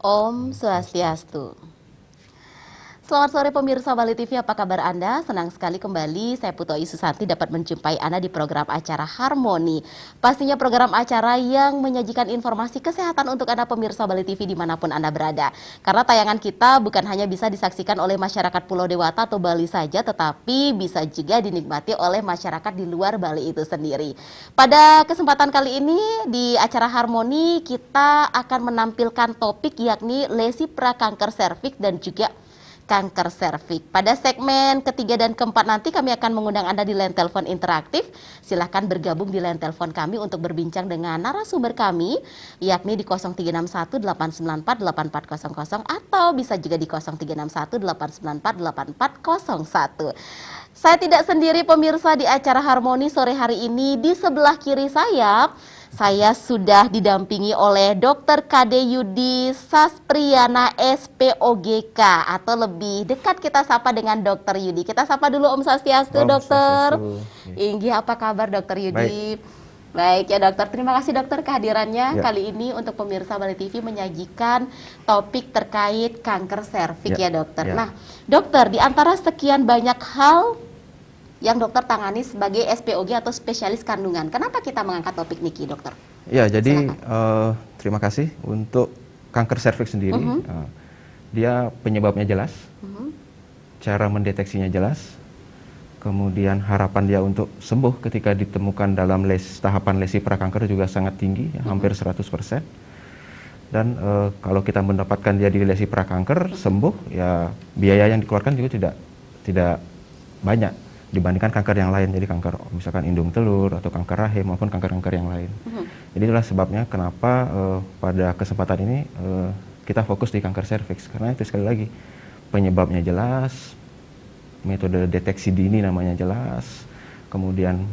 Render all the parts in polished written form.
Om Swastiastu. Selamat sore pemirsa Bali TV, apa kabar Anda? Senang sekali kembali saya Putu Ayu Susanti dapat menjumpai Anda di program acara Harmoni. Pastinya program acara yang menyajikan informasi kesehatan untuk Anda pemirsa Bali TV dimanapun Anda berada. Karena tayangan kita bukan hanya bisa disaksikan oleh masyarakat Pulau Dewata atau Bali saja, tetapi bisa juga dinikmati oleh masyarakat di luar Bali itu sendiri. Pada kesempatan kali ini di acara Harmoni kita akan menampilkan topik yakni lesi prakanker serviks dan juga kanker serviks. Pada segmen ketiga dan keempat nanti kami akan mengundang Anda di line telepon interaktif. Silahkan bergabung di line telepon kami untuk berbincang dengan narasumber kami, yakni di 0361 894 8400 atau bisa juga di 0361 894 8401. Saya tidak sendiri pemirsa di acara Harmoni sore hari ini. Di sebelah kiri saya sudah didampingi oleh Dr. Kade Yudi Saspriyana SPOGK atau lebih dekat kita sapa dengan Dr. Yudi. Kita sapa dulu Om Swastiastu, Dokter. Inggih, apa kabar Dr. Yudi? Baik ya dokter, terima kasih dokter kehadirannya kali ini untuk pemirsa Bali TV menyajikan topik terkait kanker serviks ya dokter. Nah dokter, di antara sekian banyak hal yang dokter tangani sebagai SPOG atau spesialis kandungan, kenapa kita mengangkat topik niki dokter? Ya, jadi terima kasih untuk kanker serviks sendiri. Dia penyebabnya jelas, cara mendeteksinya jelas, kemudian harapan dia untuk sembuh ketika ditemukan dalam tahapan lesi prakanker juga sangat tinggi, hampir 100%. Dan kalau kita mendapatkan dia di lesi prakanker sembuh, ya biaya yang dikeluarkan juga tidak banyak dibandingkan kanker yang lain, jadi kanker misalkan indung telur atau kanker rahim maupun kanker-kanker yang lain. Jadi itulah sebabnya kenapa pada kesempatan ini kita fokus di kanker serviks, karena itu sekali lagi penyebabnya jelas, metode deteksi dini namanya jelas, kemudian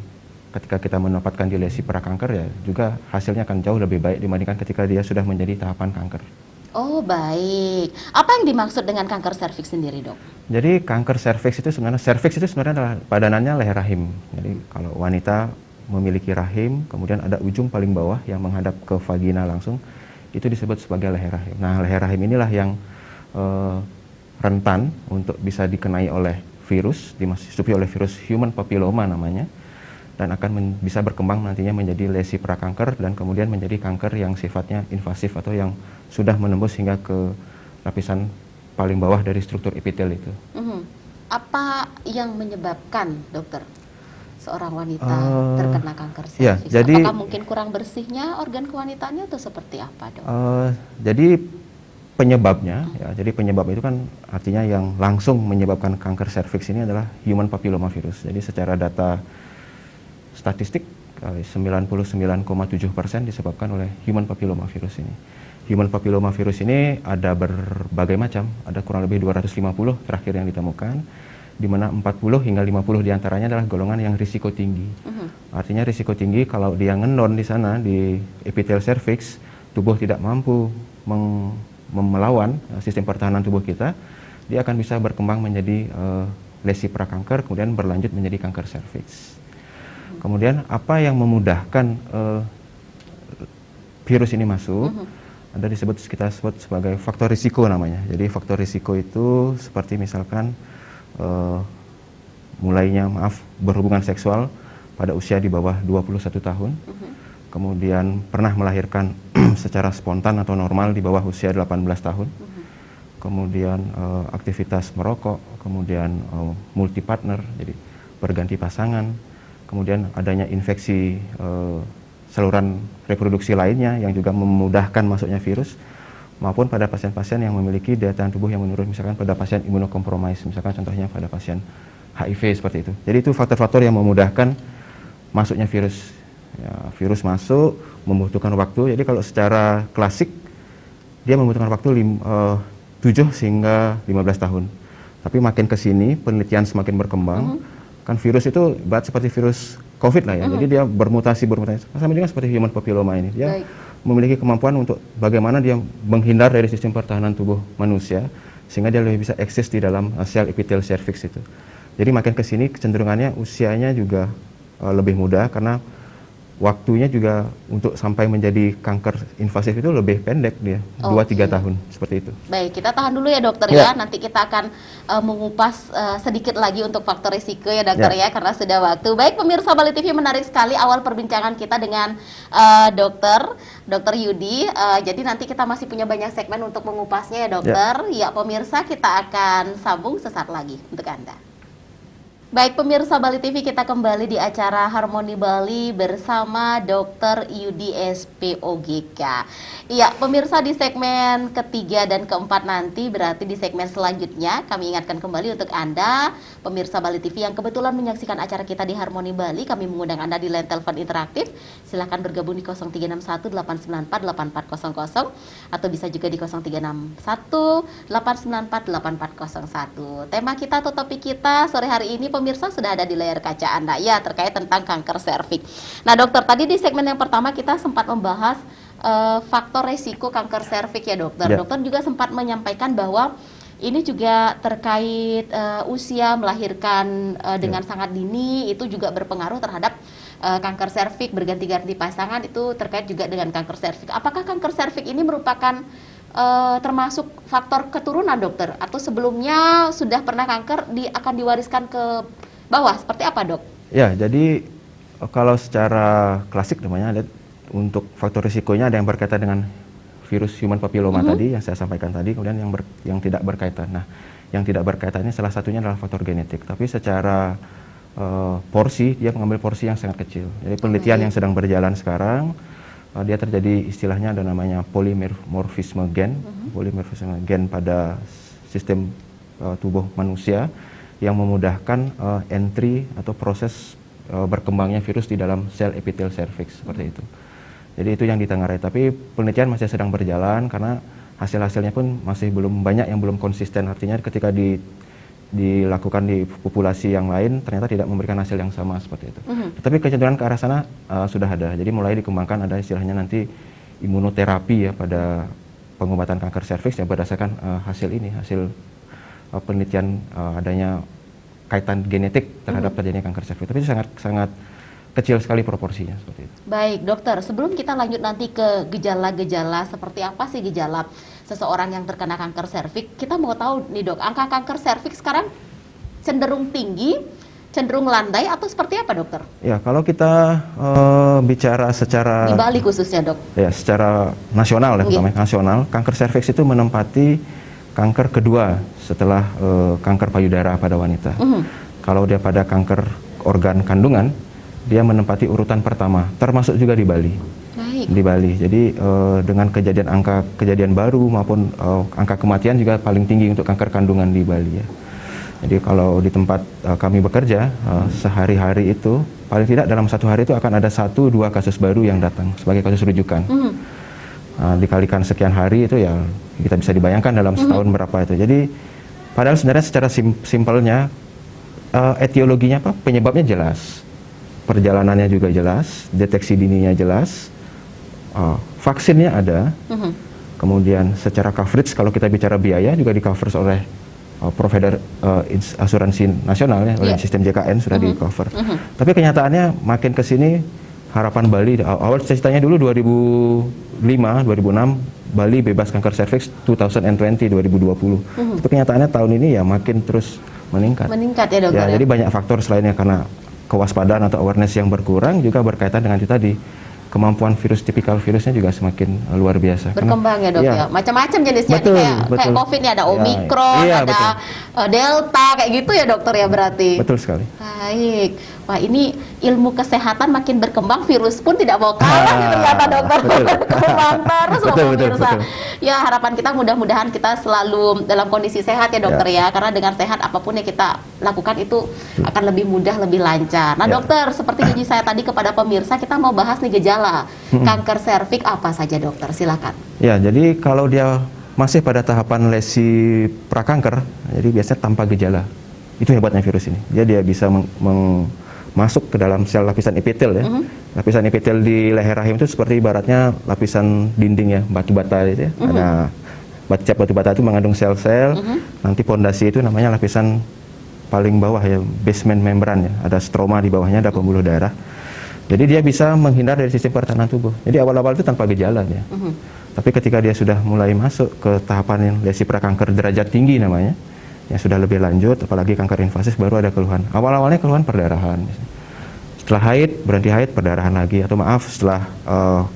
ketika kita mendapatkan di lesi prakanker ya juga hasilnya akan jauh lebih baik dibandingkan ketika dia sudah menjadi tahapan kanker. Oh baik, apa yang dimaksud dengan kanker serviks sendiri dok? Jadi kanker serviks itu sebenarnya adalah padanannya leher rahim. Jadi kalau wanita memiliki rahim, kemudian ada ujung paling bawah yang menghadap ke vagina langsung, itu disebut sebagai leher rahim. Nah leher rahim inilah yang rentan untuk bisa dikenai oleh virus, dimasuki oleh virus human papilloma namanya, dan akan bisa berkembang nantinya menjadi lesi prakanker dan kemudian menjadi kanker yang sifatnya invasif atau yang sudah menembus hingga ke lapisan paling bawah dari struktur epitel itu. Apa yang menyebabkan dokter seorang wanita terkena kanker serviks? Ya, jadi, apakah mungkin kurang bersihnya organ kewanitaannya atau seperti apa dok? Jadi penyebabnya, jadi penyebab itu kan artinya yang langsung menyebabkan kanker serviks ini adalah human papilloma virus. Jadi secara data statistik 99,7% disebabkan oleh human papilloma virus ini. Human papilloma virus ini ada berbagai macam, ada kurang lebih 250 terakhir yang ditemukan, di mana 40 hingga 50 diantaranya adalah golongan yang risiko tinggi. Artinya risiko tinggi kalau dia ngendon di sana di epitel serviks, tubuh tidak mampu melawan sistem pertahanan tubuh kita, dia akan bisa berkembang menjadi lesi prakanker, kemudian berlanjut menjadi kanker serviks. Kemudian apa yang memudahkan virus ini masuk? Ada kita sebut sebagai faktor risiko namanya. Jadi faktor risiko itu seperti misalkan mulainya berhubungan seksual pada usia di bawah 21 tahun, kemudian pernah melahirkan secara spontan atau normal di bawah usia 18 tahun, kemudian aktivitas merokok, kemudian multi partner, jadi berganti pasangan, kemudian adanya infeksi saluran reproduksi lainnya yang juga memudahkan masuknya virus, maupun pada pasien-pasien yang memiliki daya tahan tubuh yang menurun, misalkan pada pasien imunokompromis, misalkan contohnya pada pasien HIV seperti itu. Jadi itu faktor-faktor yang memudahkan masuknya virus. Ya, virus masuk membutuhkan waktu, jadi kalau secara klasik dia membutuhkan waktu 7 hingga 15 tahun. Tapi makin ke sini penelitian semakin berkembang, kan virus itu seperti virus COVID lah ya, jadi dia bermutasi, sama juga seperti human papilloma ini, dia memiliki kemampuan untuk bagaimana dia menghindar dari sistem pertahanan tubuh manusia, sehingga dia lebih bisa eksis di dalam sel epitel serviks itu. Jadi makin ke sini kecenderungannya usianya juga lebih muda, karena waktunya juga untuk sampai menjadi kanker invasif itu lebih pendek dia, 2-3 tahun seperti itu. Baik, kita tahan dulu ya dokter Ya. ya. Nanti kita akan mengupas sedikit lagi untuk faktor risiko ya dokter ya, karena sudah waktu. Baik pemirsa Bali TV, menarik sekali awal perbincangan kita dengan dokter Yudi. Jadi nanti kita masih punya banyak segmen untuk mengupasnya ya dokter. Ya pemirsa, kita akan sambung sesaat lagi untuk Anda. Baik pemirsa Bali TV, kita kembali di acara Harmoni Bali bersama Dr. Yudi SPOGK. Iya pemirsa, di segmen ketiga dan keempat nanti, berarti di segmen selanjutnya, kami ingatkan kembali untuk Anda pemirsa Bali TV yang kebetulan menyaksikan acara kita di Harmoni Bali. Kami mengundang Anda di line telepon interaktif. Silahkan bergabung di 0361 894 8400 atau bisa juga di 0361 894 8401. Tema kita atau topik kita sore hari ini pemirsa sudah ada di layar kaca Anda ya, terkait tentang kanker serviks. Nah dokter, tadi di segmen yang pertama kita sempat membahas faktor resiko kanker serviks ya dokter. Ya. Dokter juga sempat menyampaikan bahwa ini juga terkait usia melahirkan dengan sangat dini, itu juga berpengaruh terhadap kanker serviks, berganti-ganti pasangan itu terkait juga dengan kanker serviks. Apakah kanker serviks ini merupakan termasuk faktor keturunan dokter, atau sebelumnya sudah pernah kanker akan diwariskan ke bawah, seperti apa dok? Ya, jadi kalau secara klasik namanya untuk faktor risikonya ada yang berkaitan dengan virus human papilloma tadi yang saya sampaikan tadi, kemudian yang tidak berkaitan. Nah, yang tidak berkaitannya salah satunya adalah faktor genetik, tapi secara porsi dia mengambil porsi yang sangat kecil. Jadi penelitian yang sedang berjalan sekarang, dia terjadi istilahnya ada namanya polimorfisme gen, polimorfisme gen pada sistem tubuh manusia yang memudahkan entry atau proses berkembangnya virus di dalam sel epitel serviks seperti itu. Jadi itu yang ditengarai, tapi penelitian masih sedang berjalan karena hasil-hasilnya pun masih belum banyak yang belum konsisten. Artinya ketika dilakukan di populasi yang lain ternyata tidak memberikan hasil yang sama seperti itu. Tetapi kecenderungan ke arah sana sudah ada. Jadi mulai dikembangkan ada istilahnya nanti imunoterapi ya pada pengobatan kanker serviks yang berdasarkan hasil penelitian adanya kaitan genetik terhadap terjadinya kanker serviks. Tapi itu sangat kecil sekali proporsinya seperti itu. Baik dokter, sebelum kita lanjut nanti ke gejala-gejala, seperti apa sih gejala seseorang yang terkena kanker serviks, kita mau tahu nih dok, angka kanker serviks sekarang cenderung tinggi, cenderung landai, atau seperti apa dokter? Ya, kalau kita bicara secara di Bali khususnya dok, ya secara nasional ya, nasional, kanker serviks itu menempati kanker kedua setelah kanker payudara pada wanita. Kalau dia pada kanker organ kandungan, dia menempati urutan pertama, termasuk juga di Bali. Baik. Di Bali. Jadi dengan angka kejadian baru maupun angka kematian juga paling tinggi untuk kanker kandungan di Bali ya. Jadi kalau di tempat kami bekerja sehari-hari itu paling tidak dalam satu hari itu akan ada 1-2 kasus baru yang datang sebagai kasus rujukan. Dikalikan sekian hari itu ya kita bisa dibayangkan dalam setahun berapa itu. Jadi padahal sebenarnya secara simpelnya etiologinya apa? Penyebabnya jelas. Perjalanannya juga jelas, deteksi dininya jelas, vaksinnya ada, kemudian secara coverage kalau kita bicara biaya juga di cover oleh provider asuransi nasional ya, oleh sistem JKN sudah di cover. Tapi kenyataannya makin ke sini harapan Bali awal ceritanya dulu 2005, 2006 Bali bebas kanker serviks 2020. Tapi kenyataannya tahun ini ya makin terus meningkat. Meningkat ya dokter. Ya, jadi banyak faktor selainnya karena kewaspadaan atau awareness yang berkurang juga berkaitan dengan itu tadi. Kemampuan tipikal virusnya juga semakin luar biasa. Berkembang ya dok ya. Macam-macam jenisnya, betul, kayak COVID nih ada Omikron, ada Delta, kayak gitu ya dokter ya berarti. Betul sekali. Baik. Wah ini ilmu kesehatan makin berkembang, virus pun tidak mau kalah ternyata dokter. Berkembang terus loh pemirsa. Ya harapan kita mudah-mudahan kita selalu dalam kondisi sehat ya dokter ya. Karena dengan sehat apapun yang kita lakukan itu akan lebih mudah, lebih lancar. Nah dokter, seperti janji saya tadi kepada pemirsa, kita mau bahas nih gejala kanker serviks apa saja dokter, silakan. Ya, jadi kalau dia masih pada tahapan lesi prakanker, jadi biasanya tanpa gejala. Itu hebatnya virus ini. Dia bisa masuk ke dalam sel lapisan epitel ya. Lapisan epitel di leher rahim itu seperti ibaratnya lapisan dinding ya, batu bata itu ya. Ada batu bata itu mengandung sel-sel. Nanti pondasi itu namanya lapisan paling bawah ya, basement membran ya. Ada stroma di bawahnya, ada pembuluh darah. Jadi dia bisa menghindar dari sistem pertahanan tubuh. Jadi awal-awal itu tanpa gejala dia. Tapi ketika dia sudah mulai masuk ke tahapan yang lesi prakanker derajat tinggi namanya, yang sudah lebih lanjut, apalagi kanker invasif, baru ada keluhan. Awal-awalnya keluhan perdarahan. Setelah haid, berhenti haid, perdarahan lagi. Atau maaf, setelah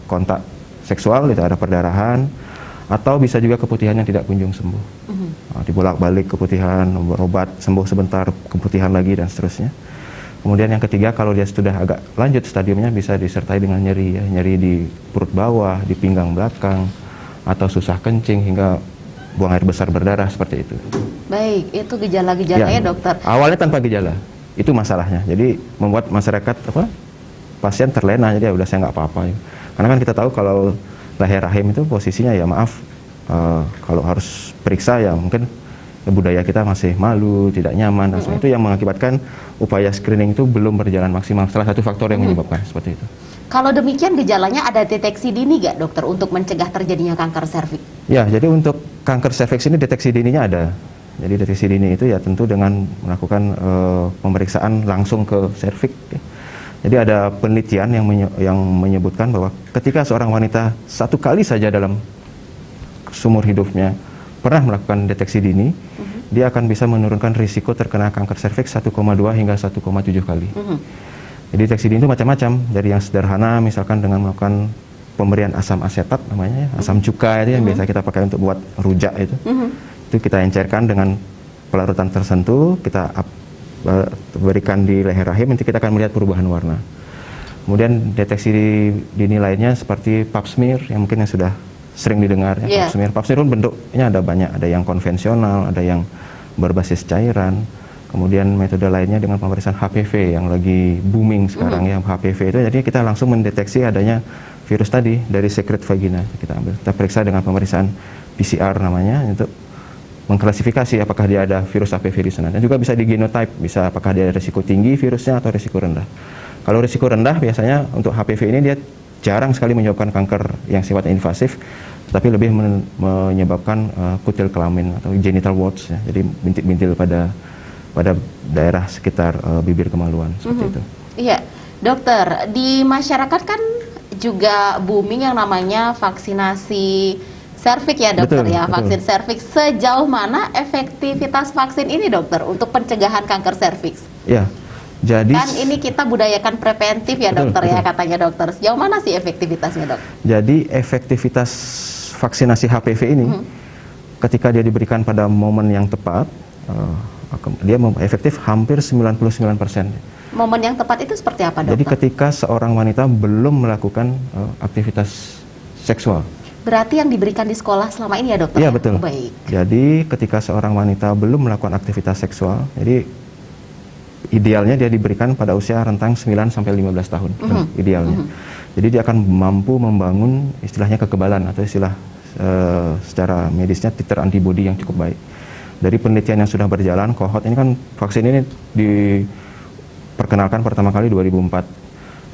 kontak seksual itu ada perdarahan. Atau bisa juga keputihan yang tidak kunjung sembuh. Dibolak-balik keputihan, berobat, sembuh sebentar, keputihan lagi, dan seterusnya. Kemudian yang ketiga, kalau dia sudah agak lanjut stadiumnya, bisa disertai dengan nyeri, ya. Nyeri di perut bawah, di pinggang belakang, atau susah kencing hingga buang air besar berdarah, seperti itu. Baik, itu gejala-gejalanya dokter. Awalnya tanpa gejala, itu masalahnya. Jadi membuat masyarakat pasien terlena, jadi udah saya nggak apa-apa. Karena kan kita tahu kalau leher rahim itu posisinya ya maaf, kalau harus periksa ya mungkin budaya kita masih malu, tidak nyaman, dan itu yang mengakibatkan upaya screening itu belum berjalan maksimal. Salah satu faktor yang menyebabkan seperti itu. Kalau demikian gejalanya ada deteksi dini nggak dokter untuk mencegah terjadinya kanker serviks? Ya, jadi untuk kanker serviks ini deteksi dininya ada. Jadi deteksi dini itu ya tentu dengan melakukan pemeriksaan langsung ke serviks. Jadi ada penelitian yang menyebutkan bahwa ketika seorang wanita satu kali saja dalam seumur hidupnya pernah melakukan deteksi dini, dia akan bisa menurunkan risiko terkena kanker serviks 1,2 hingga 1,7 kali. Jadi deteksi dini itu macam-macam, dari yang sederhana misalkan dengan melakukan pemberian asam asetat namanya, asam cuka itu yang biasa kita pakai untuk buat rujak itu. Itu kita encerkan dengan pelarutan tertentu, kita berikan di leher rahim, nanti kita akan melihat perubahan warna. Kemudian deteksi dini lainnya seperti pap smear yang mungkin yang sudah sering didengar ya. Pap smear pun bentuknya ada banyak, ada yang konvensional, ada yang berbasis cairan. Kemudian metode lainnya dengan pemeriksaan HPV yang lagi booming sekarang ya, HPV itu. Jadi kita langsung mendeteksi adanya virus tadi dari sekret vagina. Kita periksa dengan pemeriksaan PCR namanya untuk mengklasifikasi apakah dia ada virus HPV di sana. Dan juga bisa di genotype, bisa apakah dia ada risiko tinggi virusnya atau risiko rendah. Kalau risiko rendah biasanya untuk HPV ini dia jarang sekali menyebabkan kanker yang sifatnya invasif, tapi lebih menyebabkan kutil kelamin atau genital warts ya. Jadi bintik-bintil pada daerah sekitar bibir kemaluan seperti itu. Iya, dokter, di masyarakat kan juga booming yang namanya vaksinasi serviks ya dokter. Betul, ya, vaksin serviks. Sejauh mana efektivitas vaksin ini dokter untuk pencegahan kanker serviks? Ya. Jadi kan ini kita budayakan preventif ya dokter, ya katanya dokter. Sejauh mana sih efektivitasnya dok? Jadi efektivitas vaksinasi HPV ini ketika dia diberikan pada momen yang tepat, dia efektif hampir 99%. Momen yang tepat itu seperti apa dokter? Jadi ketika seorang wanita belum melakukan aktivitas seksual. Berarti yang diberikan di sekolah selama ini ya dokter? Iya betul. Baik. Jadi ketika seorang wanita belum melakukan aktivitas seksual, jadi idealnya dia diberikan pada usia rentang 9 sampai 15 tahun, idealnya. Jadi dia akan mampu membangun istilahnya kekebalan atau istilah secara medisnya titer antibody yang cukup baik. Dari penelitian yang sudah berjalan, kohort ini kan vaksin ini diperkenalkan pertama kali 2004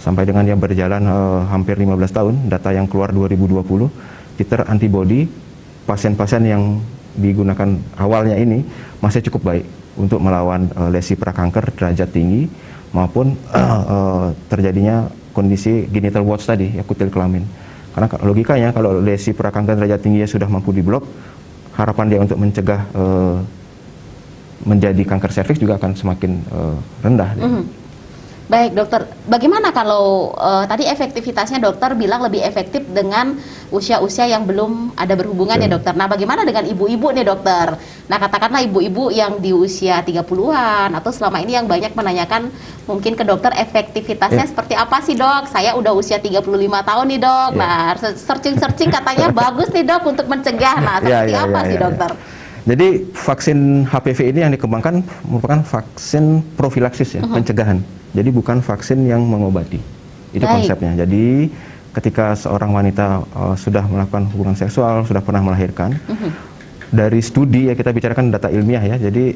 sampai dengan dia berjalan hampir 15 tahun, data yang keluar 2020, titer antibody pasien-pasien yang digunakan awalnya ini masih cukup baik untuk melawan lesi prakanker derajat tinggi maupun terjadinya kondisi genital warts tadi, ya kutil kelamin. Karena logikanya kalau lesi prakanker derajat tinggi sudah mampu diblok, harapan dia untuk mencegah menjadi kanker serviks juga akan semakin rendah. Baik dokter, bagaimana kalau tadi efektivitasnya dokter bilang lebih efektif dengan usia-usia yang belum ada berhubungan ya dokter. Nah bagaimana dengan ibu-ibu nih dokter? Nah katakanlah ibu-ibu yang di usia 30-an atau selama ini yang banyak menanyakan mungkin ke dokter efektivitasnya seperti apa sih dok? Saya udah usia 35 tahun nih dok. Nah searching-searching katanya bagus nih dok untuk mencegah. Nah seperti apa sih dokter? Jadi vaksin HPV ini yang dikembangkan merupakan vaksin profilaksis ya, pencegahan. Jadi bukan vaksin yang mengobati. Itu konsepnya. Jadi ketika seorang wanita sudah melakukan hubungan seksual, sudah pernah melahirkan, dari studi ya kita bicarakan data ilmiah ya. Jadi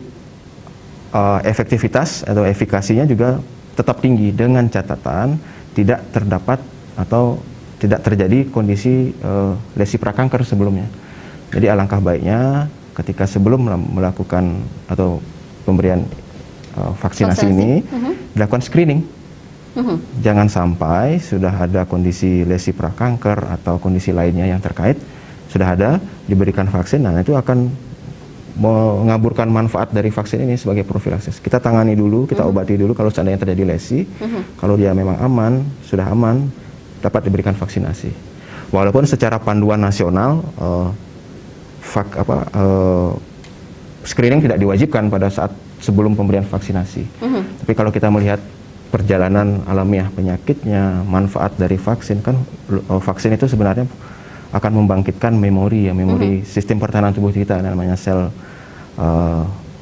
efektivitas atau efikasinya juga tetap tinggi dengan catatan tidak terdapat atau tidak terjadi kondisi lesi prakanker sebelumnya. Jadi alangkah baiknya ketika sebelum melakukan atau pemberian vaksinasi ini dilakukan screening. Jangan sampai sudah ada kondisi lesi prakanker atau kondisi lainnya yang terkait, sudah ada, diberikan vaksin, nah itu akan mengaburkan manfaat dari vaksin ini sebagai profilaksis. Kita tangani dulu, kita obati dulu kalau seandainya terjadi lesi. Kalau dia memang aman, sudah aman, dapat diberikan vaksinasi. Walaupun secara panduan nasional screening tidak diwajibkan pada saat sebelum pemberian vaksinasi. Tapi kalau kita melihat perjalanan alamiah penyakitnya, manfaat dari vaksin, kan vaksin itu sebenarnya akan membangkitkan memori sistem pertahanan tubuh kita, namanya sel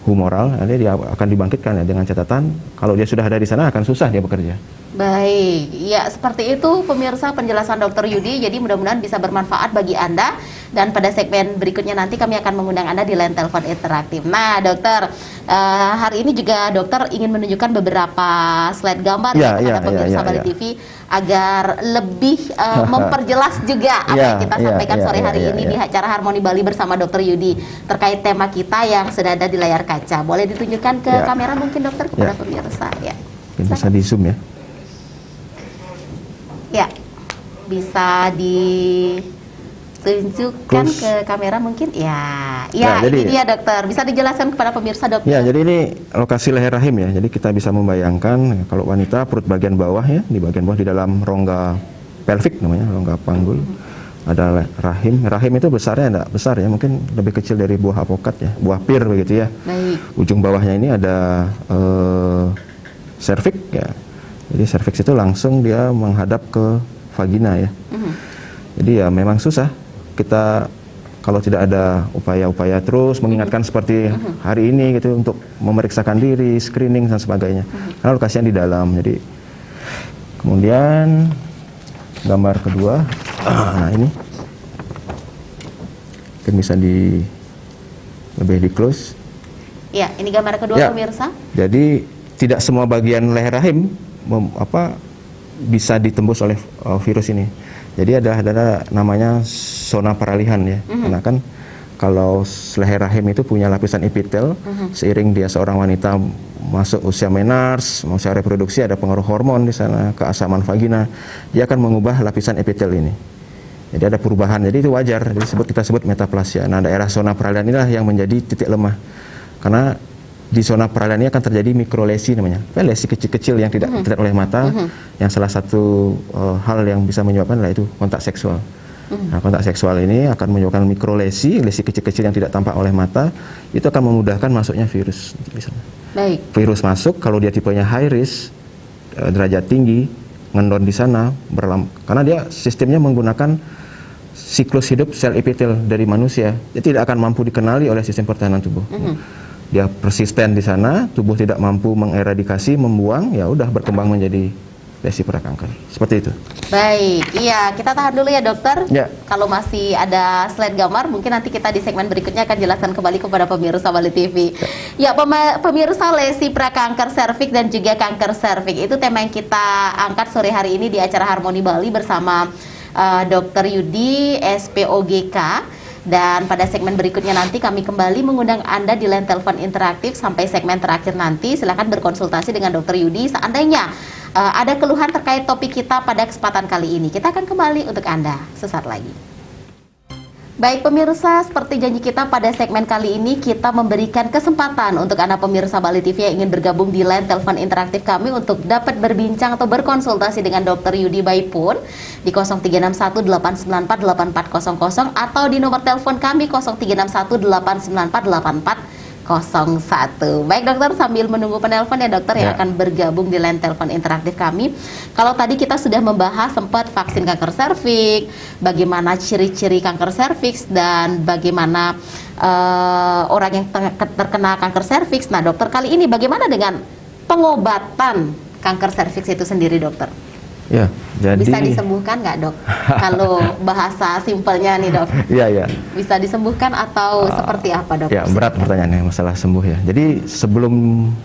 humoral. Nanti dia akan dibangkitkan ya, dengan catatan kalau dia sudah ada di sana akan susah dia bekerja. Baik, ya seperti itu pemirsa penjelasan Dr. Yudi. Jadi mudah-mudahan bisa bermanfaat bagi Anda. Dan pada segmen berikutnya nanti kami akan mengundang Anda di line telepon interaktif. Nah dokter, hari ini juga dokter ingin menunjukkan beberapa slide gambar kepada pemirsa Bali TV agar lebih memperjelas juga apa yang kita sampaikan sore hari ini di acara Harmoni Bali bersama Dr. Yudi terkait tema kita yang sudah ada di layar kaca. Boleh ditunjukkan ke kamera mungkin dokter kepada pemirsa ya. Bisa di zoom ya. Ya, bisa ditunjukkan ke kamera mungkin. Ya, jadi, ini dia dokter. Bisa dijelaskan kepada pemirsa dokter. Ya, jadi ini lokasi leher rahim ya. Jadi kita bisa membayangkan kalau wanita perut bagian bawah ya, di bagian bawah di dalam rongga pelvik namanya, rongga panggul. Ada rahim. Rahim itu besarnya enggak besar ya, mungkin lebih kecil dari buah apokat ya, buah pir begitu ya. Baik. Ujung bawahnya ini ada serviks ya. Jadi serviks itu langsung dia menghadap ke vagina ya. Jadi ya memang susah kita kalau tidak ada upaya-upaya terus mengingatkan seperti hari ini gitu untuk memeriksakan diri, screening dan sebagainya. Karena lokasinya di dalam. Jadi kemudian gambar kedua, nah ini mungkin bisa lebih di close. Ya, ini gambar kedua pemirsa. Jadi tidak semua bagian leher rahim bisa ditembus oleh virus ini. Jadi ada namanya zona peralihan ya. Karena kan kalau leher rahim itu punya lapisan epitel, seiring dia seorang wanita masuk usia menars, usia reproduksi, ada pengaruh hormon di sana, keasaman vagina, dia akan mengubah lapisan epitel ini. Jadi ada perubahan. Jadi itu wajar. Jadi kita sebut metaplasia. Nah, daerah zona peralihan inilah yang menjadi titik lemah. Karena di zona peralihan ini akan terjadi mikrolesi namanya, lesi kecil-kecil yang tidak terlihat oleh mata, yang salah satu hal yang bisa menyebabkan adalah itu kontak seksual. Nah, kontak seksual ini akan menyebabkan mikrolesi, lesi kecil-kecil yang tidak tampak oleh mata, itu akan memudahkan masuknya virus di sana. Baik. Virus masuk kalau dia tipenya high risk, derajat tinggi, ngendon di sana, karena dia sistemnya menggunakan siklus hidup sel epitel dari manusia, dia tidak akan mampu dikenali oleh sistem pertahanan tubuh. Dia persisten di sana, tubuh tidak mampu mengeradikasi, membuang, ya udah berkembang menjadi lesi prakanker. Seperti itu. Baik, iya kita tahan dulu ya dokter. Ya. Kalau masih ada slide gambar, mungkin nanti kita di segmen berikutnya akan jelaskan kembali kepada pemirsa Bali TV. Ya, pemirsa lesi prakanker serviks dan juga kanker serviks itu tema yang kita angkat sore hari ini di acara Harmoni Bali bersama Dr. Yudi, SPOGK. Dan pada segmen berikutnya nanti kami kembali mengundang Anda di line telepon interaktif sampai segmen terakhir nanti. Silakan berkonsultasi dengan Dr. Yudi seandainya ada keluhan terkait topik kita pada kesempatan kali ini. Kita akan kembali untuk Anda sesaat lagi. Baik pemirsa, seperti janji kita pada segmen kali ini kita memberikan kesempatan untuk Anda pemirsa Bali TV yang ingin bergabung di line telepon interaktif kami untuk dapat berbincang atau berkonsultasi dengan Dr. Yudi by phone di 0361-894-8400 atau di nomor telepon kami 0361-894-8401. Baik dokter, sambil menunggu penelpon ya dokter yang akan bergabung di line telepon interaktif kami. Kalau tadi kita sudah membahas sempat vaksin kanker serviks, bagaimana ciri-ciri kanker serviks dan bagaimana orang yang terkena kanker serviks. Nah dokter, kali ini bagaimana dengan pengobatan kanker serviks itu sendiri dokter? Ya, jadi bisa disembuhkan nggak dok? Kalau bahasa simpelnya nih dok. Iya. Bisa disembuhkan atau seperti apa dok? Ya, berat pertanyaannya masalah sembuh ya. Jadi sebelum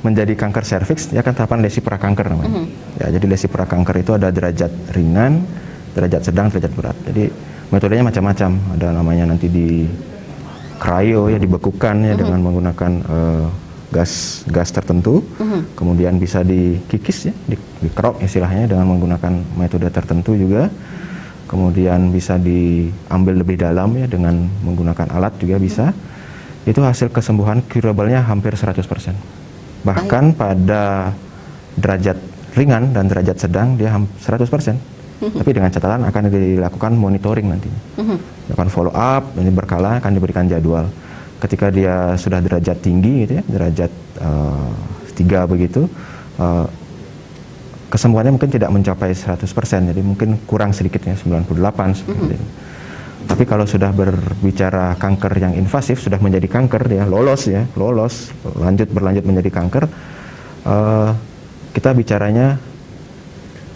menjadi kanker serviks, ya kan tahapan lesi prakanker namanya. Ya, jadi lesi prakanker itu ada derajat ringan, derajat sedang, derajat berat. Jadi metodenya macam-macam. Ada namanya nanti di cryo ya, dibekukan ya dengan menggunakan gas tertentu, kemudian bisa dikikis ya, dikerok istilahnya dengan menggunakan metode tertentu juga. Kemudian bisa diambil lebih dalam ya dengan menggunakan alat juga bisa. Itu hasil kesembuhan curable-nya hampir 100%. Bahkan pada derajat ringan dan derajat sedang dia 100%. Tapi dengan catatan akan dilakukan monitoring nantinya. Akan follow up, ini berkala akan diberikan jadwal. Ketika dia sudah derajat tinggi gitu ya, derajat 3 begitu, kesembuhannya mungkin tidak mencapai 100%, jadi mungkin kurang sedikitnya 98 seperti itu. Tapi kalau sudah berbicara kanker yang invasif, sudah menjadi kanker ya, lolos, berlanjut menjadi kanker, kita bicaranya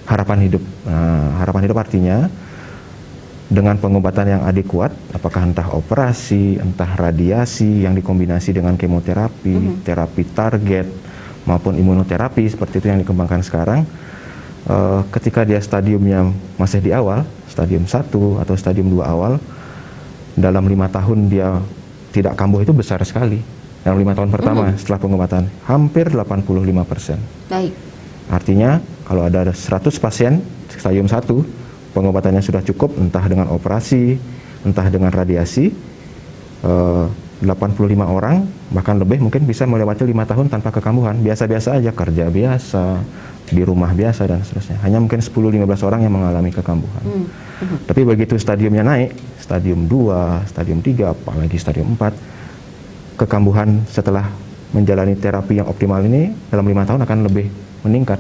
harapan hidup. Nah, harapan hidup artinya dengan pengobatan yang adekuat, apakah entah operasi, entah radiasi yang dikombinasi dengan kemoterapi, terapi target, maupun imunoterapi seperti itu yang dikembangkan sekarang. Ketika dia stadiumnya masih di awal, stadium 1 atau stadium 2 awal, dalam 5 tahun dia tidak kambuh itu besar sekali. Dalam 5 tahun pertama setelah pengobatan, hampir 85%. Baik. Artinya kalau ada 100 pasien stadium 1, pengobatannya sudah cukup, entah dengan operasi, entah dengan radiasi, 85 orang, bahkan lebih mungkin bisa melewati 5 tahun tanpa kekambuhan. Biasa-biasa aja, kerja biasa, di rumah biasa dan seterusnya. Hanya mungkin 10-15 orang yang mengalami kekambuhan. Tapi begitu stadiumnya naik, stadium 2, stadium 3, apalagi stadium 4, kekambuhan setelah menjalani terapi yang optimal ini dalam 5 tahun akan lebih meningkat.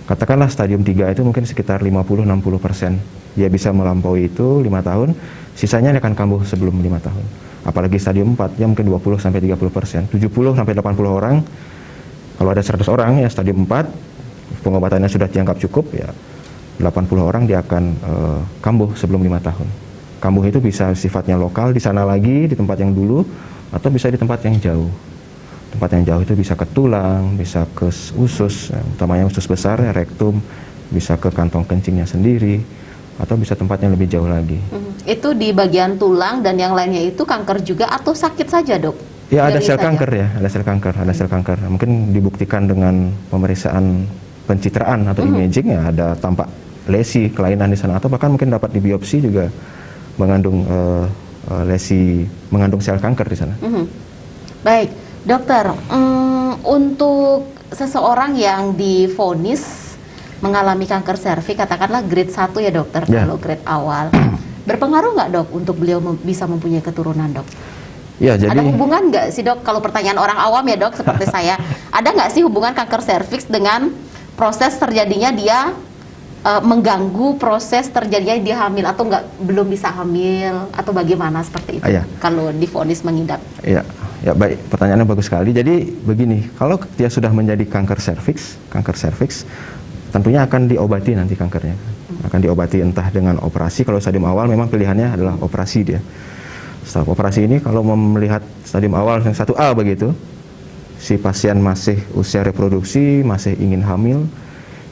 Katakanlah stadium 3 itu mungkin sekitar 50-60%. Dia bisa melampaui itu 5 tahun, sisanya dia akan kambuh sebelum 5 tahun. Apalagi stadium 4, ya mungkin 20-30%. 70-80 orang, kalau ada 100 orang ya stadium 4, pengobatannya sudah dianggap cukup, ya 80 orang dia akan kambuh sebelum 5 tahun. Kambuh itu bisa sifatnya lokal di sana lagi, di tempat yang dulu, atau bisa di tempat yang jauh. Tempat yang jauh itu bisa ke tulang, bisa ke usus, utamanya usus besar, ya, rektum, bisa ke kantong kencingnya sendiri, atau bisa tempat yang lebih jauh lagi. Itu di bagian tulang dan yang lainnya itu kanker juga atau sakit saja, Dok? Ya, ada sel kanker ya, ada sel kanker. Mungkin dibuktikan dengan pemeriksaan pencitraan atau imaging, ya ada tampak lesi, kelainan di sana, atau bahkan mungkin dapat di biopsi juga mengandung lesi, mengandung sel kanker di sana. Baik, dokter, untuk seseorang yang divonis mengalami kanker serviks, katakanlah grade 1 ya dokter, kalau grade awal, berpengaruh nggak dok untuk beliau bisa mempunyai keturunan, dok? Ya, jadi ada hubungan nggak sih dok, kalau pertanyaan orang awam ya dok, seperti saya, ada nggak sih hubungan kanker serviks dengan proses terjadinya dia mengganggu proses terjadinya dia hamil, atau belum bisa hamil, atau bagaimana seperti itu kalau divonis mengidap? Ya, baik, pertanyaannya bagus sekali. Jadi begini, kalau dia sudah menjadi kanker serviks, tentunya akan diobati nanti kankernya, akan diobati entah dengan operasi. Kalau stadium awal memang pilihannya adalah operasi dia. Setelah operasi ini, kalau melihat stadium awal yang 1A begitu, si pasien masih usia reproduksi, masih ingin hamil,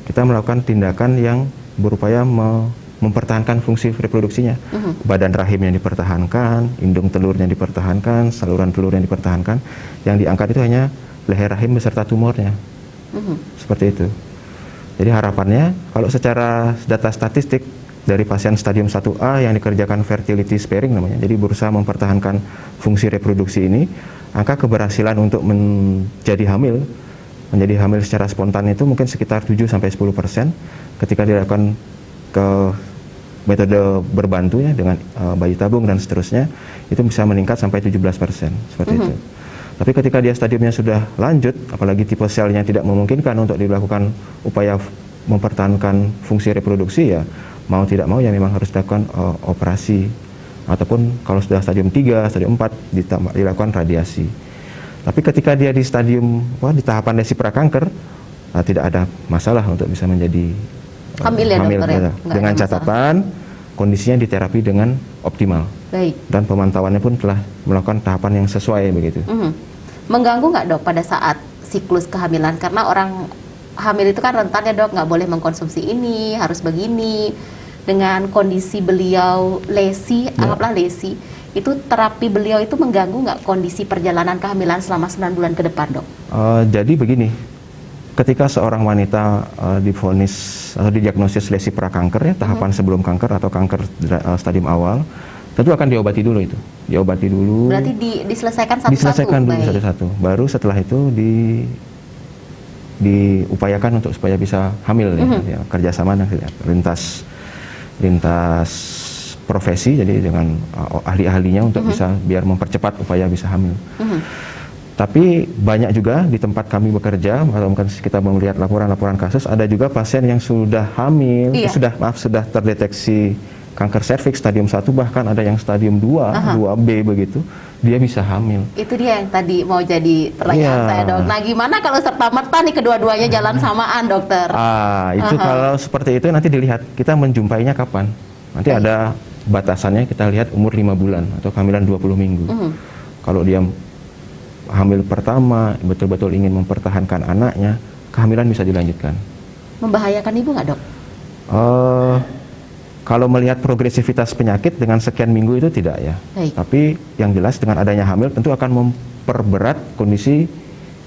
kita melakukan tindakan yang berupaya mempertahankan fungsi reproduksinya. Badan rahimnya dipertahankan, indung telurnya dipertahankan, saluran telurnya dipertahankan. Yang diangkat itu hanya leher rahim beserta tumornya. Seperti itu. Jadi harapannya, kalau secara data statistik dari pasien stadium 1A yang dikerjakan fertility sparing namanya, jadi berusaha mempertahankan fungsi reproduksi ini, angka keberhasilan untuk menjadi hamil secara spontan itu mungkin sekitar 7-10%. Ketika dilakukan ke metode berbantu ya, dengan bayi tabung dan seterusnya, itu bisa meningkat sampai 17%, seperti itu. Tapi ketika dia stadiumnya sudah lanjut, apalagi tipe selnya tidak memungkinkan untuk dilakukan upaya mempertahankan fungsi reproduksi, ya mau tidak mau ya memang harus dilakukan operasi, ataupun kalau sudah stadium 3, stadium 4 dilakukan radiasi. Tapi ketika dia di stadium di tahapan lesi prakanker, tidak ada masalah untuk bisa menjadi hamil ya, dengan catatan kondisinya diterapi dengan optimal. Baik. Dan pemantauannya pun telah melakukan tahapan yang sesuai begitu. Mengganggu nggak dok pada saat siklus kehamilan? Karena orang hamil itu kan rentan ya dok, nggak boleh mengkonsumsi ini, harus begini. Dengan kondisi beliau lesi, anggaplah lesi, itu terapi beliau itu mengganggu nggak kondisi perjalanan kehamilan selama 9 bulan ke depan, Dok? Jadi begini, ketika seorang wanita divonis atau didiagnosis lesi prakanker ya, tahapan sebelum kanker atau kanker stadium awal, tentu akan diobati dulu itu. Diobati dulu. Berarti diselesaikan satu-satu? Diselesaikan dulu baik. satu-satu. Baru setelah itu diupayakan untuk supaya bisa hamil ya, kerjasama dengan lintas profesi, jadi dengan ahli-ahlinya untuk bisa biar mempercepat upaya bisa hamil. Tapi banyak juga di tempat kami bekerja, atau mungkin kita melihat laporan-laporan kasus, ada juga pasien yang sudah hamil, sudah terdeteksi kanker serviks stadium 1, bahkan ada yang stadium 2, 2B begitu, dia bisa hamil. Itu dia yang tadi mau jadi pertanyaan saya, Dok. Nah, gimana kalau serta-merta nih kedua-duanya jalan samaan, Dokter? Itu kalau seperti itu nanti dilihat, kita menjumpainya kapan. Nanti ada batasannya, kita lihat umur 5 bulan atau kehamilan 20 minggu. Kalau dia hamil pertama, betul-betul ingin mempertahankan anaknya, kehamilan bisa dilanjutkan. Membahayakan ibu nggak, Dok? Kalau melihat progresivitas penyakit dengan sekian minggu itu tidak ya. Baik. Tapi yang jelas dengan adanya hamil tentu akan memperberat kondisi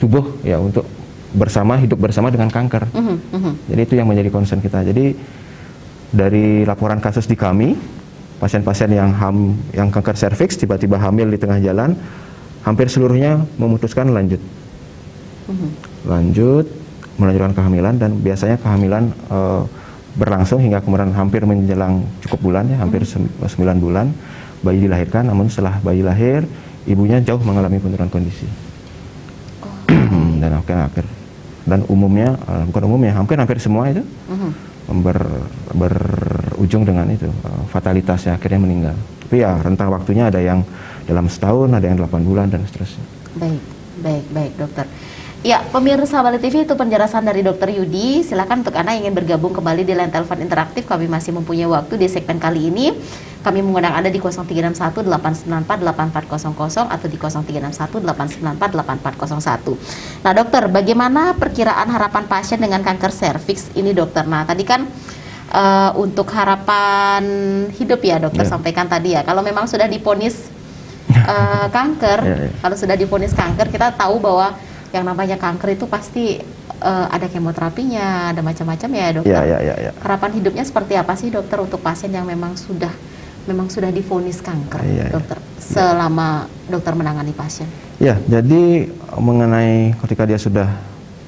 tubuh ya untuk hidup bersama dengan kanker. Jadi itu yang menjadi concern kita. Jadi dari laporan kasus di kami, pasien-pasien yang kanker serviks tiba-tiba hamil di tengah jalan, hampir seluruhnya memutuskan lanjut melanjutkan kehamilan, dan biasanya kehamilan berlangsung hingga kemudian hampir menjelang cukup bulan ya, hampir 9 bulan bayi dilahirkan. Namun setelah bayi lahir, ibunya jauh mengalami penurunan kondisi. Dan umumnya hampir semua itu berujung dengan itu fatalitas ya, akhirnya meninggal. Tapi ya rentang waktunya ada yang dalam setahun, ada yang 8 bulan dan seterusnya. Baik, Dokter. Ya, pemirsa Bali TV, itu penjelasan dari Dokter Yudi. Silakan untuk Anda yang ingin bergabung kembali di line telepon interaktif, kami masih mempunyai waktu di segmen kali ini. Kami mengundang Anda di 0361 894 8400 atau di 0361 894 8401. Nah, Dokter, bagaimana perkiraan harapan pasien dengan kanker serviks ini, Dokter? Nah, tadi kan untuk harapan hidup ya, Dokter sampaikan tadi ya. Kalau memang sudah diponis kanker, kalau sudah diponis kanker, kita tahu bahwa yang namanya kanker itu pasti ada kemoterapinya, ada macam-macam ya, Dokter. Ya. Harapan hidupnya seperti apa sih, Dokter, untuk pasien yang memang sudah divonis kanker, Dokter, selama Dokter menangani pasien? Ya, jadi mengenai ketika dia sudah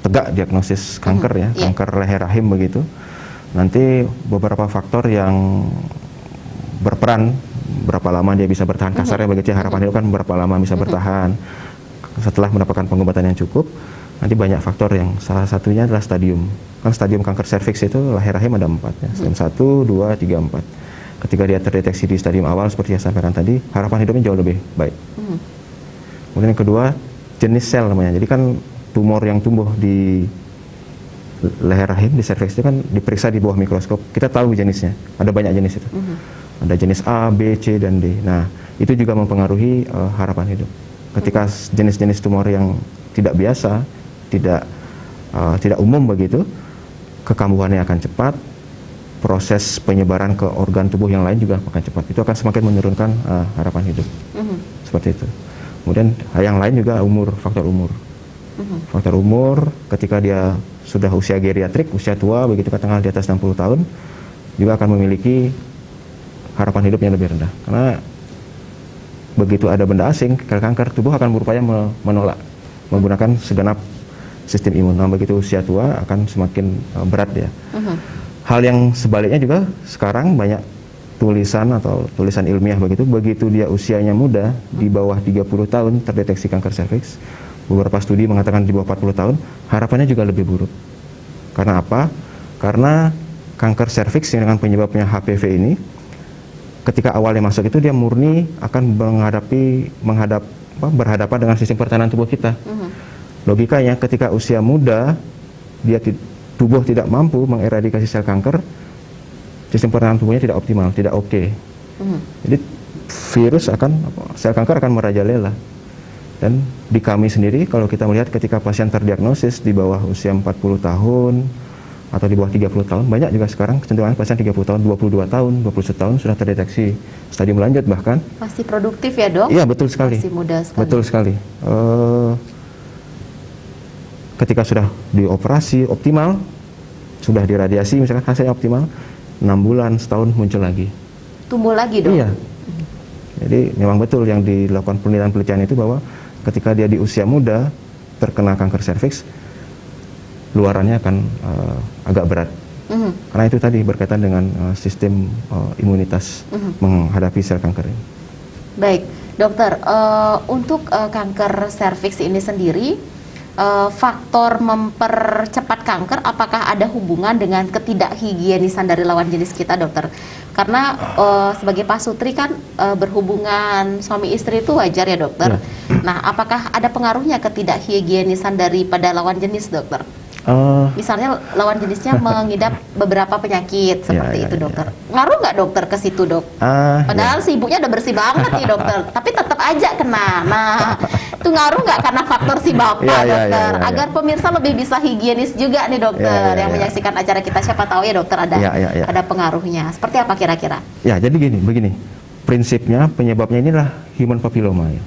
tegak diagnosis kanker kanker leher rahim begitu, nanti beberapa faktor yang berperan berapa lama dia bisa bertahan, kasarnya begitu ya, harapan hidup kan berapa lama bisa bertahan setelah mendapatkan pengobatan yang cukup. Nanti banyak faktor, yang salah satunya adalah stadium kanker serviks itu leher rahim ada 4 ya, stadium 1, 2, 3, 4. Ketika dia terdeteksi di stadium awal seperti yang saya sampaikan tadi, harapan hidupnya jauh lebih baik. Kemudian yang kedua, jenis sel namanya. Jadi kan tumor yang tumbuh di leher rahim, di serviks itu kan diperiksa di bawah mikroskop, kita tahu jenisnya, ada banyak jenis itu. Ada jenis A, B, C, dan D. Nah, itu juga mempengaruhi harapan hidup. Ketika jenis-jenis tumor yang tidak biasa, tidak umum begitu, kekambuhannya akan cepat, proses penyebaran ke organ tubuh yang lain juga akan cepat. Itu akan semakin menurunkan harapan hidup. Seperti itu. Kemudian yang lain juga faktor umur. Faktor umur, ketika dia sudah usia geriatrik, usia tua begitu, katakanlah di atas 60 tahun, juga akan memiliki harapan hidup yang lebih rendah. Karena begitu ada benda asing, kanker, tubuh akan berupaya menolak menggunakan segenap sistem imun. Nah, begitu usia tua akan semakin berat ya. Hal yang sebaliknya juga sekarang banyak tulisan ilmiah begitu dia usianya muda, di bawah 30 tahun terdeteksi kanker serviks. Beberapa studi mengatakan di bawah 40 tahun harapannya juga lebih buruk. Karena apa? Karena kanker serviks dengan penyebabnya HPV ini, ketika awalnya masuk itu dia murni akan berhadapan dengan sistem pertahanan tubuh kita. Logikanya ketika usia muda tubuh tidak mampu mengeradikasi sel kanker, sistem pertahanan tubuhnya tidak optimal, tidak oke. Jadi sel kanker akan merajalela. Dan di kami sendiri, kalau kita melihat ketika pasien terdiagnosis di bawah usia 40 tahun atau di bawah 30 tahun. Banyak juga sekarang kecenderungan pasien 30 tahun, 22 tahun, 21 tahun sudah terdeteksi stadium lanjut bahkan. Masih produktif ya dok? Iya, betul sekali. Masih muda sekali. Betul sekali. Ketika sudah dioperasi optimal, sudah diradiasi misalkan hasilnya optimal, 6 bulan, setahun muncul lagi. Tumbuh lagi dok? Iya. Jadi memang betul yang dilakukan penelitian-penelitian itu bahwa ketika dia di usia muda terkena kanker serviks, luarannya akan agak berat. Karena itu tadi berkaitan dengan sistem imunitas menghadapi sel kanker ini. Baik, dokter, untuk kanker serviks ini sendiri, faktor mempercepat kanker apakah ada hubungan dengan ketidakhigienisan dari lawan jenis kita, dokter? Karena sebagai pasutri kan berhubungan suami istri itu wajar ya, dokter. Nah, apakah ada pengaruhnya ketidakhigienisan daripada lawan jenis, dokter? Misalnya lawan jenisnya mengidap beberapa penyakit seperti itu, dokter. Ngaruh nggak dokter ke situ, dok? Padahal si ibunya udah bersih banget nih, dokter, tapi tetap aja kena. Nah, itu ngaruh nggak karena faktor si bapak, dokter? Agar pemirsa lebih bisa higienis juga nih, dokter, yang menyaksikan acara kita, siapa tahu ya, dokter, ada pengaruhnya. Seperti apa kira-kira? Ya, jadi begini. Prinsipnya penyebabnya inilah human papilloma ya.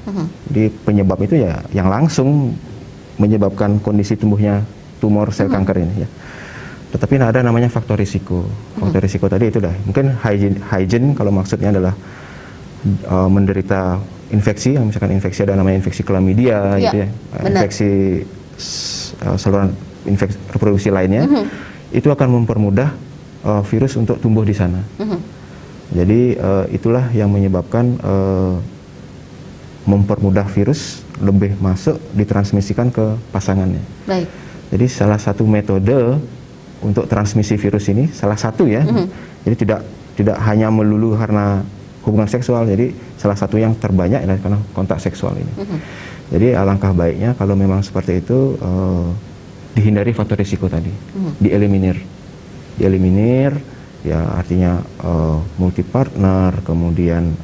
Jadi penyebab itu ya yang langsung menyebabkan kondisi tumbuhnya tumor sel kanker ini ya. Tetapi ada namanya faktor risiko. Faktor risiko tadi itu dah. Mungkin hygiene kalau maksudnya adalah menderita infeksi, yang misalkan infeksi ada namanya infeksi chlamydia gitu ya. Infeksi saluran infeksi reproduksi lainnya. Itu akan mempermudah virus untuk tumbuh di sana. Jadi itulah yang menyebabkan mempermudah virus lebih masuk ditransmisikan ke pasangannya. Baik. Jadi salah satu metode untuk transmisi virus ini, salah satu ya, jadi tidak hanya melulu karena hubungan seksual, jadi salah satu yang terbanyak adalah karena kontak seksual ini. Jadi alangkah baiknya kalau memang seperti itu dihindari faktor risiko tadi, dieliminir ya, artinya multi partner, kemudian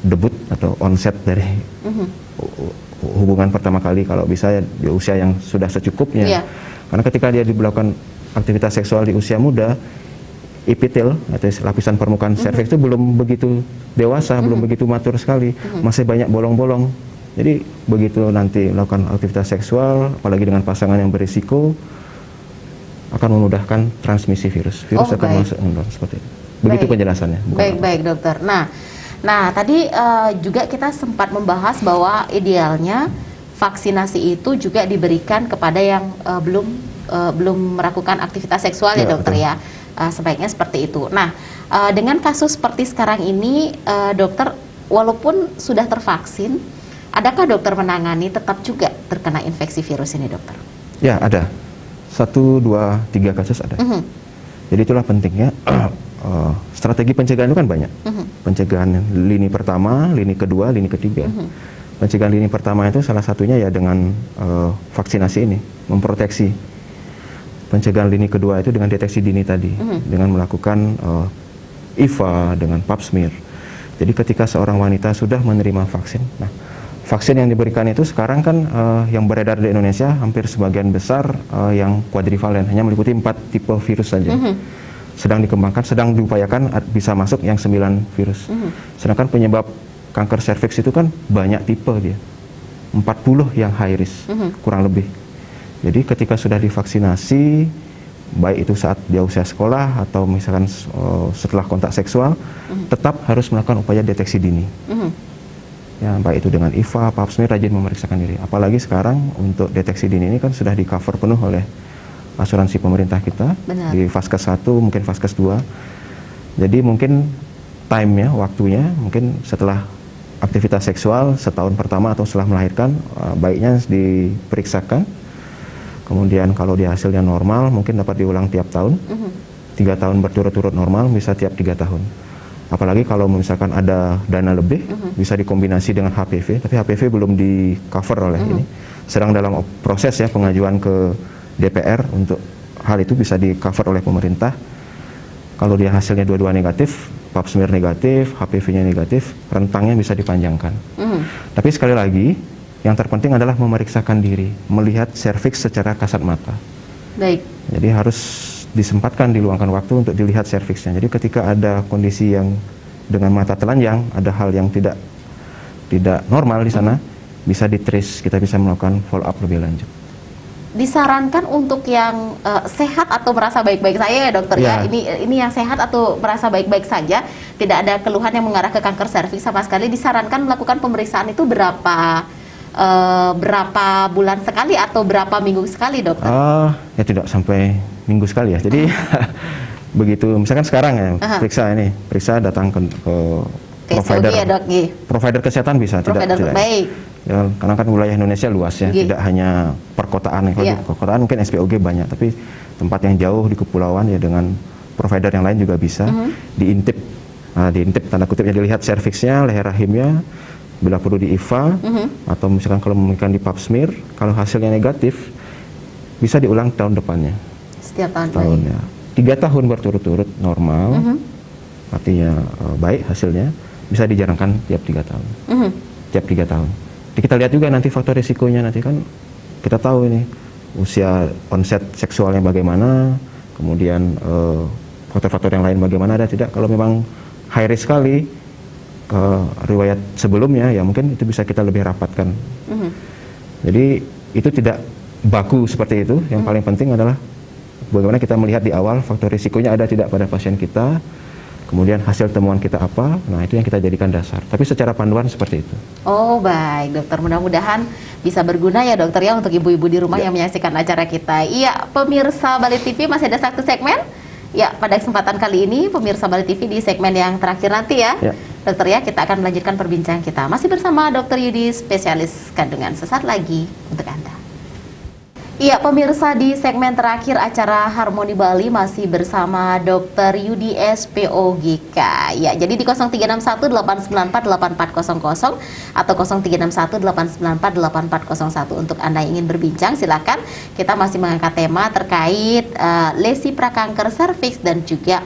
debut atau onset dari hubungan pertama kali kalau bisa ya di usia yang sudah secukupnya. Karena ketika dia dilakukan aktivitas seksual di usia muda, epitel atau lapisan permukaan serviks itu belum begitu dewasa, belum begitu matur sekali, masih banyak bolong-bolong. Jadi begitu nanti melakukan aktivitas seksual, apalagi dengan pasangan yang berisiko, akan memudahkan transmisi virus. Virus akan masuk seperti itu. Begitu penjelasannya. Baik, dokter. Nah, tadi juga kita sempat membahas bahwa idealnya vaksinasi itu juga diberikan kepada yang belum melakukan aktivitas seksual ya, dokter, betul. Ya. Sebaiknya seperti itu. Nah, dengan kasus seperti sekarang ini, dokter, walaupun sudah tervaksin, adakah dokter menangani tetap juga terkena infeksi virus ini, dokter? Ya, ada. 1, 2, 3 kasus ada. Jadi itulah pentingnya. Strategi pencegahan itu kan banyak. Pencegahan lini pertama, lini kedua, lini ketiga. Pencegahan lini pertama itu salah satunya ya dengan vaksinasi ini, memproteksi. Pencegahan lini kedua itu dengan deteksi dini tadi, dengan melakukan IVA, dengan pap smear. Jadi ketika seorang wanita sudah menerima vaksin, nah vaksin yang diberikan itu sekarang kan yang beredar di Indonesia hampir sebagian besar yang kuadrivalen, hanya meliputi 4 tipe virus saja. Sedang dikembangkan, sedang diupayakan bisa masuk yang 9 virus. Sedangkan penyebab kanker serviks itu kan banyak tipe dia. 40 yang high risk, kurang lebih. Jadi ketika sudah divaksinasi, baik itu saat dia usia sekolah atau misalkan setelah kontak seksual, tetap harus melakukan upaya deteksi dini. Ya, baik itu dengan IVA, pap smear, rajin memeriksakan diri. Apalagi sekarang untuk deteksi dini ini kan sudah di cover penuh oleh asuransi pemerintah kita. Benar. Di Vaskes 1, mungkin Vaskes 2. Jadi mungkin time-nya, waktunya, mungkin setelah aktivitas seksual setahun pertama atau setelah melahirkan, baiknya diperiksakan. Kemudian kalau dia hasilnya normal, mungkin dapat diulang tiap tahun. 3 tahun berturut-turut normal, bisa tiap 3 tahun. Apalagi kalau misalkan ada dana lebih, bisa dikombinasi dengan HPV, tapi HPV belum di cover oleh ini. Sedang dalam proses ya pengajuan ke DPR untuk hal itu bisa di cover oleh pemerintah. Kalau dia hasilnya dua-dua negatif, pap smear negatif, HPV-nya negatif, rentangnya bisa dipanjangkan. Tapi sekali lagi, yang terpenting adalah memeriksakan diri, melihat serviks secara kasat mata. Baik. Jadi harus disempatkan, diluangkan waktu untuk dilihat serviksnya. Jadi ketika ada kondisi yang dengan mata telanjang, ada hal yang tidak normal di sana, bisa di-trace, kita bisa melakukan follow up lebih lanjut. Disarankan untuk yang sehat atau merasa baik-baik saja ya dokter ya. Ini yang sehat atau merasa baik-baik saja, tidak ada keluhan yang mengarah ke kanker serviks sama sekali, disarankan melakukan pemeriksaan itu berapa bulan sekali atau berapa minggu sekali dokter? Ya tidak sampai minggu sekali ya. Jadi begitu misalkan sekarang ya periksa datang ke provider ya, dok, provider kesehatan bisa provider, tidak baik. Ya, karena kan wilayah Indonesia luas ya, tidak hanya perkotaan. Kalau di perkotaan mungkin SPOG banyak, tapi tempat yang jauh di kepulauan ya dengan provider yang lain juga bisa diintip. Diintip tanda kutipnya, dilihat serviksnya, leher rahimnya, bila perlu di IVA atau misalkan kalau memungkinkan di pap smear. Kalau hasilnya negatif bisa diulang tahun depannya. Setiap tahun ya. 3 tahun berturut-turut normal, artinya baik hasilnya, bisa dijalankan tiap 3 tahun. Tiap 3 tahun. Jadi kita lihat juga nanti faktor risikonya, nanti kan kita tahu ini usia onset seksualnya bagaimana, kemudian faktor-faktor yang lain bagaimana, ada tidak. Kalau memang high risk sekali, riwayat sebelumnya ya mungkin itu bisa kita lebih rapatkan. Jadi itu tidak baku seperti itu. Yang paling penting adalah bagaimana kita melihat di awal faktor risikonya ada tidak pada pasien kita, kemudian hasil temuan kita apa. Nah itu yang kita jadikan dasar, tapi secara panduan seperti itu. Oh baik dokter, mudah-mudahan bisa berguna ya dokter ya untuk ibu-ibu di rumah yang menyaksikan acara kita. Iya pemirsa Bali TV, masih ada satu segmen ya pada kesempatan kali ini pemirsa Bali TV di segmen yang terakhir nanti ya. Dokter ya, kita akan melanjutkan perbincangan kita masih bersama Dr. Yudi, spesialis kandungan, sesaat lagi untuk Anda. Iya pemirsa, di segmen terakhir acara Harmoni Bali masih bersama Dr. Yudi SPOGK. Ya, jadi di 0361-894-8400 atau 0361-894-8401 untuk Anda yang ingin berbincang, silakan. Kita masih mengangkat tema terkait lesi prakanker serviks dan juga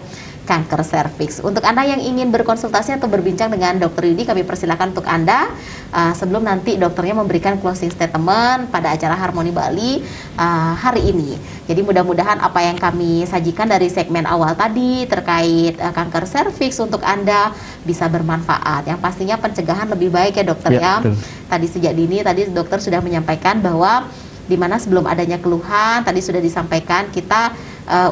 kanker serviks. Untuk Anda yang ingin berkonsultasi atau berbincang dengan Dr. Yudi, kami persilakan untuk Anda sebelum nanti dokternya memberikan closing statement pada acara Harmoni Bali hari ini. Jadi mudah-mudahan apa yang kami sajikan dari segmen awal tadi terkait kanker serviks untuk Anda bisa bermanfaat. Yang pastinya pencegahan lebih baik ya dokter ya. Tadi sejak dini, tadi dokter sudah menyampaikan bahwa di mana sebelum adanya keluhan, tadi sudah disampaikan kita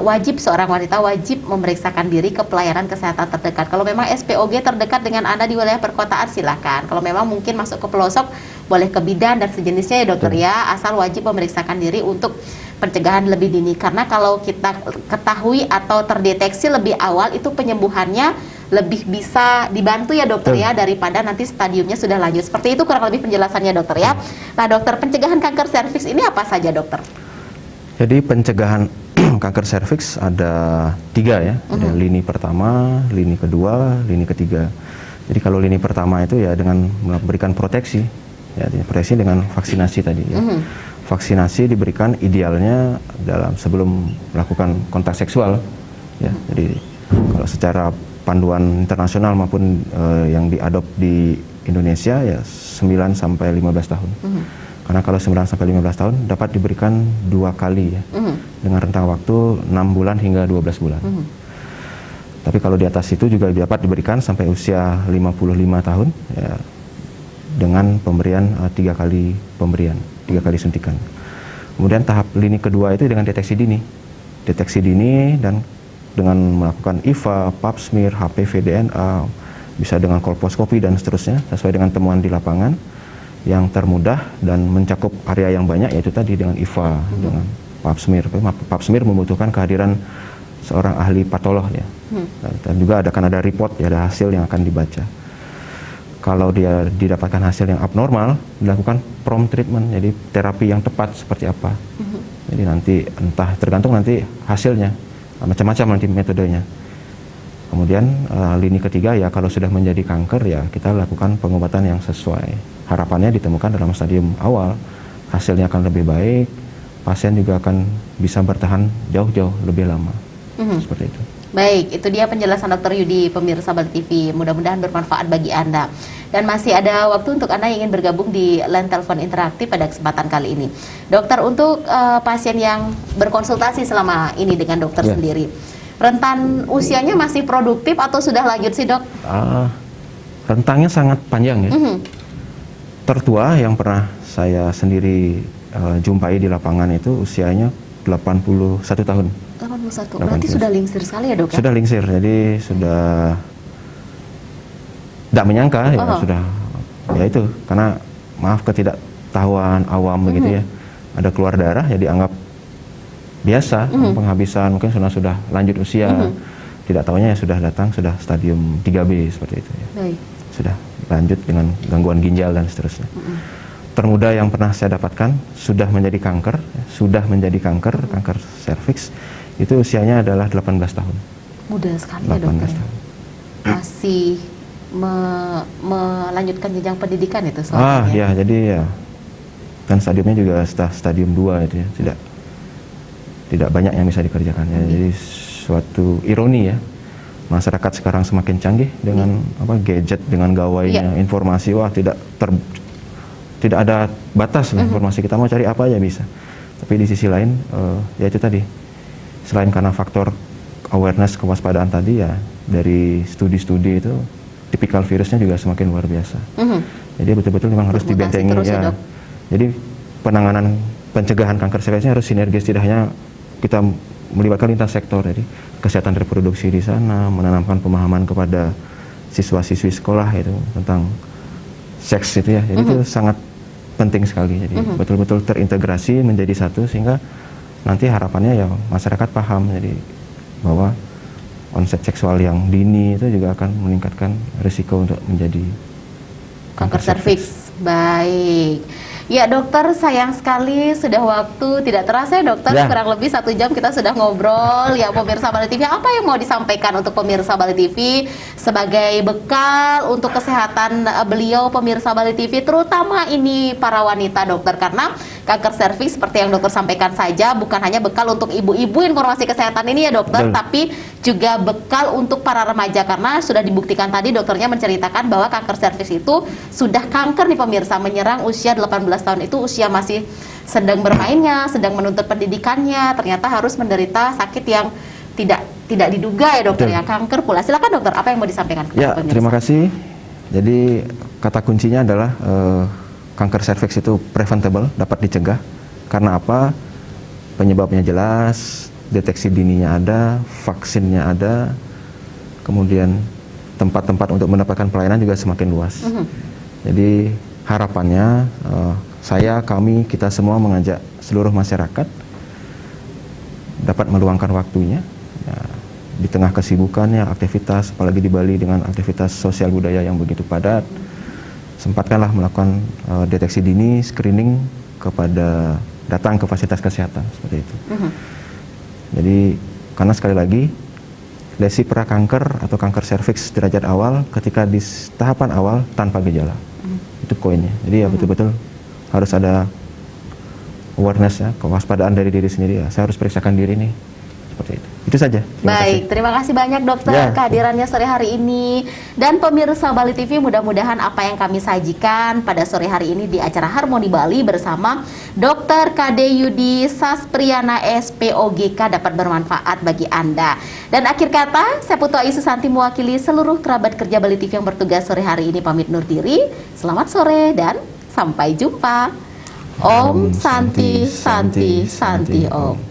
wajib, seorang wanita wajib memeriksakan diri ke pelayanan kesehatan terdekat. Kalau memang SPOG terdekat dengan Anda di wilayah perkotaan, silakan. Kalau memang mungkin masuk ke pelosok, boleh ke bidan dan sejenisnya ya dokter ya, asal wajib memeriksakan diri untuk pencegahan lebih dini. Karena kalau kita ketahui atau terdeteksi lebih awal, itu penyembuhannya lebih bisa dibantu ya dokter ya, daripada nanti stadiumnya sudah lanjut. Seperti itu kurang lebih penjelasannya dokter ya. Nah dokter, pencegahan kanker serviks ini apa saja dokter? Jadi pencegahan kanker serviks ada 3 ya, ada lini pertama, lini kedua, lini ketiga. Jadi kalau lini pertama itu ya dengan memberikan proteksi, ya proteksi dengan vaksinasi tadi ya. Vaksinasi diberikan idealnya sebelum melakukan kontak seksual ya. Jadi kalau secara panduan internasional maupun yang diadop di Indonesia ya 9 sampai 15 tahun. Karena kalau 9 sampai 15 tahun dapat diberikan 2 kali ya, dengan rentang waktu 6 bulan hingga 12 bulan. Tapi kalau di atas itu juga dapat diberikan sampai usia 55 tahun ya, dengan pemberian 3 kali pemberian, 3 kali suntikan. Kemudian tahap lini kedua itu dengan deteksi dini. Deteksi dini dan dengan melakukan IVA, pap smear, HPV, DNA, bisa dengan kolposkopi dan seterusnya sesuai dengan temuan di lapangan. Yang termudah dan mencakup area yang banyak yaitu tadi dengan IVA, dengan pap smear. Pap smear membutuhkan kehadiran seorang ahli patolog ya. Dan juga akan ada report ya, ada hasil yang akan dibaca. Kalau dia didapatkan hasil yang abnormal, dilakukan prompt treatment, jadi terapi yang tepat seperti apa. Jadi nanti entah tergantung nanti hasilnya, macam-macam nanti metodenya. Kemudian lini ketiga ya kalau sudah menjadi kanker ya kita lakukan pengobatan yang sesuai. Harapannya ditemukan dalam stadium awal, hasilnya akan lebih baik, pasien juga akan bisa bertahan jauh-jauh lebih lama. Seperti itu. Baik, itu dia penjelasan Dr. Yudi, pemirsa Bali TV. Mudah-mudahan bermanfaat bagi Anda. Dan masih ada waktu untuk Anda yang ingin bergabung di line telepon interaktif pada kesempatan kali ini. Dokter, untuk pasien yang berkonsultasi selama ini dengan dokter sendiri, rentan usianya masih produktif atau sudah lanjut sih, Dok? Rentangnya sangat panjang ya. Tertua yang pernah saya sendiri jumpai di lapangan itu usianya 81 tahun. 81, berarti sudah lingsir sekali ya, Dok? Sudah lingsir, jadi sudah tidak menyangka ya, sudah ya itu karena maaf ketidaktahuan awam begitu ya, ada keluar darah ya dianggap biasa, penghabisan mungkin sudah lanjut usia, tidak tahunya ya sudah datang sudah stadium 3B seperti itu ya. Baik. Sudah lanjut dengan gangguan ginjal dan seterusnya. Termuda yang pernah saya dapatkan sudah menjadi kanker, kanker serviks, itu usianya adalah 18 tahun. Muda sekali ya, Dokter. Tahun. Masih melanjutkan jenjang pendidikan itu soalnya. Ya, jadi ya, dan stadiumnya juga stadium 2 itu ya, tidak banyak yang bisa dikerjakan ya. Jadi suatu ironi ya, masyarakat sekarang semakin canggih dengan gadget, dengan gawainya, informasi, wah tidak ada batas lah informasi, kita mau cari apa aja bisa. Tapi di sisi lain ya itu tadi, selain karena faktor awareness, kewaspadaan tadi ya, dari studi-studi itu tipikal virusnya juga semakin luar biasa. Jadi betul-betul memang harus dibentengi ya. Jadi pencegahan kanker serviksnya harus sinergis, tidak hanya kita melibatkan lintas sektor, jadi kesehatan reproduksi di sana, menanamkan pemahaman kepada siswa-siswi sekolah itu tentang seks itu ya. Jadi itu sangat penting sekali. Jadi betul-betul terintegrasi menjadi satu, sehingga nanti harapannya ya masyarakat paham jadi bahwa onset seksual yang dini itu juga akan meningkatkan risiko untuk menjadi kanker serviks. Baik. Ya, Dokter, sayang sekali sudah waktu tidak terasa ya, Dokter. Kurang lebih 1 jam kita sudah ngobrol. Ya, pemirsa Bali TV, apa yang mau disampaikan untuk pemirsa Bali TV sebagai bekal untuk kesehatan beliau, pemirsa Bali TV, terutama ini para wanita, Dokter, karena kanker serviks seperti yang Dokter sampaikan saja bukan hanya bekal untuk ibu-ibu informasi kesehatan ini ya, Dokter, tapi juga bekal untuk para remaja, karena sudah dibuktikan tadi dokternya menceritakan bahwa kanker serviks itu sudah kanker nih pemirsa, menyerang usia 18 tahun, itu usia masih sedang bermainnya, sedang menuntut pendidikannya, ternyata harus menderita sakit yang tidak diduga ya, Dokter, ya, kanker pula. Silakan, Dokter, apa yang mau disampaikan kepada pemirsa? Terima kasih. Jadi kata kuncinya adalah kanker serviks itu preventable, dapat dicegah. Karena apa? Penyebabnya jelas, deteksi dininya ada, vaksinnya ada, kemudian tempat-tempat untuk mendapatkan pelayanan juga semakin luas. Jadi harapannya kita semua mengajak seluruh masyarakat dapat meluangkan waktunya ya, di tengah kesibukannya, aktivitas, apalagi di Bali dengan aktivitas sosial budaya yang begitu padat, sempatkanlah melakukan deteksi dini, screening datang ke fasilitas kesehatan seperti itu. Jadi karena sekali lagi lesi prakanker atau kanker serviks derajat awal ketika di tahapan awal tanpa gejala, itu koinnya. Jadi ya betul-betul harus ada awareness ya, kewaspadaan dari diri sendiri ya. Saya harus periksakan diri nih, seperti itu. Itu saja. Terima kasih banyak, Dokter, kehadirannya sore hari ini. Dan pemirsa Bali TV, mudah-mudahan apa yang kami sajikan pada sore hari ini di acara Harmoni Bali bersama Dr. KD Yudi Saspriyana SPOGK dapat bermanfaat bagi Anda. Dan akhir kata, saya Putu Ayu Susanti mewakili seluruh kerabat kerja Bali TV yang bertugas sore hari ini pamit undur diri. Selamat sore dan sampai jumpa. Om Santi Santi Santi Om.